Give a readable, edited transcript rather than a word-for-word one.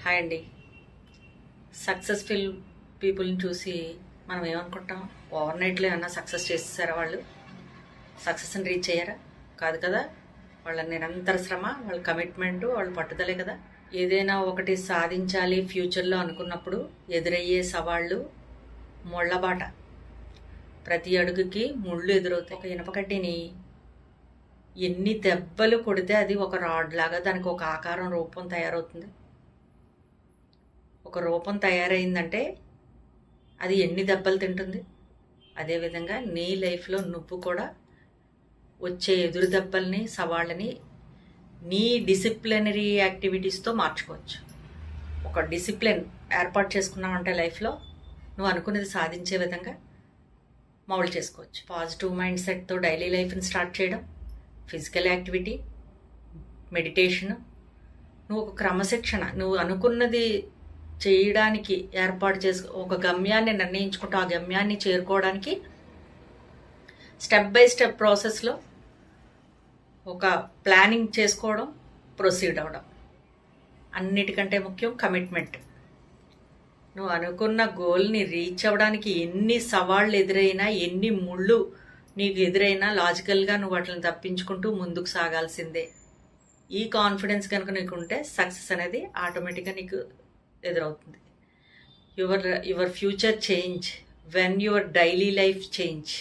Hi అండి. Successful పీపుల్ని చూసి మనం ఏమనుకుంటాం, ఓవర్ నైట్లో ఏమన్నా సక్సెస్ చేసేసారా, వాళ్ళు సక్సెస్ని రీచ్ అయ్యారా? కాదు కదా. వాళ్ళ నిరంతర శ్రమ, వాళ్ళ కమిట్మెంటు, వాళ్ళ పట్టుదలే కదా. ఏదైనా ఒకటి సాధించాలి ఫ్యూచర్లో అనుకున్నప్పుడు ఎదురయ్యే సవాళ్ళు ముళ్ళబాట. ప్రతి అడుగుకి ముళ్ళు ఎదురవుతాయి. ఒక ఇనపకడ్డిని ఎన్ని దెబ్బలు కొడితే అది ఒక రాడ్ లాగా దానికి ఒక ఆకారం, రూపం తయారవుతుంది. ఒక రూపం తయారైందంటే అది ఎన్ని దెబ్బలు తింటుంది. అదేవిధంగా నీ లైఫ్లో నువ్వు కూడా వచ్చే ఎదురు దెబ్బల్ని, సవాళ్ళని నీ డిసిప్లినరీ యాక్టివిటీస్తో మార్చుకోవచ్చు. ఒక డిసిప్లిన్ ఏర్పాటు చేసుకున్నావంటే లైఫ్లో నువ్వు అనుకున్నది సాధించే విధంగా మౌల్డ్ చేసుకోవచ్చు. పాజిటివ్ మైండ్ సెట్తో డైలీ లైఫ్ని స్టార్ట్ చేయడం, ఫిజికల్ యాక్టివిటీ, మెడిటేషను, నువ్వు ఒక క్రమశిక్షణ, నువ్వు అనుకున్నది చేయడానికి ఏర్పాటు ఒక గమ్యాన్ని నిర్ణయించుకుంటూ ఆ గమ్యాన్ని చేరుకోవడానికి స్టెప్ బై స్టెప్ ప్రాసెస్లో ఒక ప్లానింగ్ చేసుకోవడం, ప్రొసీడ్ అవ్వడం. అన్నిటికంటే ముఖ్యం కమిట్మెంట్. నువ్వు అనుకున్న గోల్ని రీచ్ అవ్వడానికి ఎన్ని సవాళ్ళు ఎదురైనా, ఎన్ని ముళ్ళు నీకు ఎదురైనా లాజికల్గా నువ్వు వాటిని తప్పించుకుంటూ ముందుకు సాగాల్సిందే. ఈ కాన్ఫిడెన్స్ కనుక నీకు ఉంటే సక్సెస్ అనేది ఆటోమేటిక్గా నీకు ఎదురవుతుంది. Your future change when your daily life change.